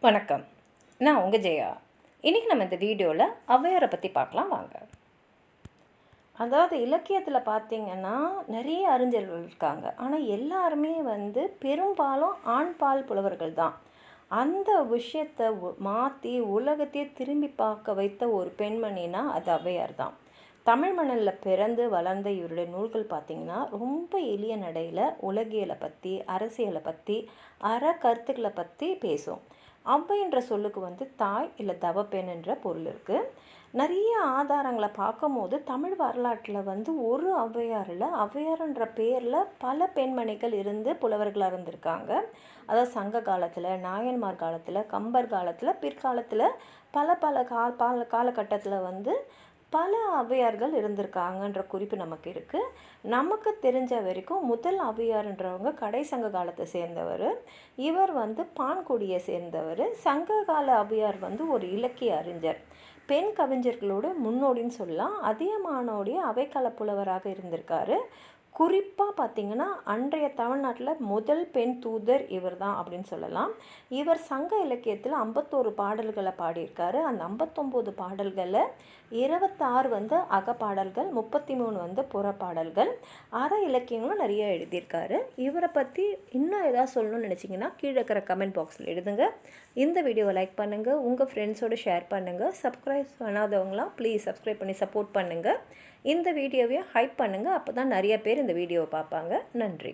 வணக்கம். நான் உங்கள் ஜெயா. இன்றைக்கி நம்ம இந்த வீடியோவில் ஔவையாரை பற்றி பார்க்கலாம் வாங்க. அதாவது இலக்கியத்தில் பார்த்திங்கன்னா நிறைய அறிஞர்கள் இருக்காங்க. ஆனால் எல்லாருமே பெரும்பாலும் ஆண்பால் புலவர்கள் தான். அந்த விஷயத்தை மாற்றி உலகத்தையே திரும்பி பார்க்க வைத்த ஒரு பெண்மணினா அது ஔவையார் தான். தமிழ் மணலில் பிறந்து வளர்ந்த இவருடைய நூல்கள் பார்த்திங்கன்னா ரொம்ப எளிய நடையில் உலகியலை பற்றி, அரசியலை பற்றி, கருத்துக்களை பற்றி பேசும். ஔவை என்ற சொல்லுக்கு தாய் இல்லை தவப்பெண் என்ற பொருள் இருக்குது. நிறைய ஆதாரங்களை பார்க்கும்போது தமிழ் வரலாற்றில் ஒரு ஔவையாரில் ஔவையார்ன்ற பேரில் பல பெண்மணிகள் இருந்து புலவர்களாக இருந்திருக்காங்க. அதாவது சங்க காலத்தில், நாயன்மார் காலத்தில், கம்பர் காலத்தில், பிற்காலத்தில் பல காலகட்டத்தில் பல ஔவையார்கள் இருந்திருக்காங்கன்ற குறிப்பு நமக்கு இருக்குது. நமக்கு தெரிஞ்ச வரைக்கும் முதல் ஔவையார்ன்றவங்க கடை சங்க காலத்தை சேர்ந்தவர். இவர் பான்குடியை சேர்ந்தவர். சங்க கால ஔவையார் ஒரு இலக்கிய அறிஞர், பெண் கவிஞர்களோட முன்னோடின்னு சொல்லலாம். அதிகமானோடைய அவைக்கால புலவராக இருந்திருக்காரு. குறிப்பாக பார்த்திங்கன்னா அன்றைய தமிழ்நாட்டில் முதல் பெண் தூதர் இவர் தான் அப்படின்னு சொல்லலாம். இவர் சங்க இலக்கியத்தில் 51 பாடல்களை பாடியிருக்காரு. அந்த 59 பாடல்களில் 26 அகப்பாடல்கள், 33 புறப்பாடல்கள், இலக்கியங்களும் நிறைய எழுதியிருக்காரு. இவரை பற்றி இன்னும் ஏதாவது சொல்லணும்னு நினச்சிங்கன்னா கீழே இருக்கிற கமெண்ட் பாக்ஸில் எழுதுங்க. இந்த வீடியோவை லைக் பண்ணுங்கள், உங்கள் ஃப்ரெண்ட்ஸோடு ஷேர் பண்ணுங்கள். சப்ஸ்கிரைப் பண்ணாதவங்களாம் ப்ளீஸ் சப்ஸ்கிரைப் பண்ணி சப்போர்ட் பண்ணுங்கள். இந்த வீடியோவையும் ஹைப் பண்ணுங்கள். அப்போ தான் நிறைய பேர் இந்த வீடியோவை பார்ப்பாங்க. நன்றி.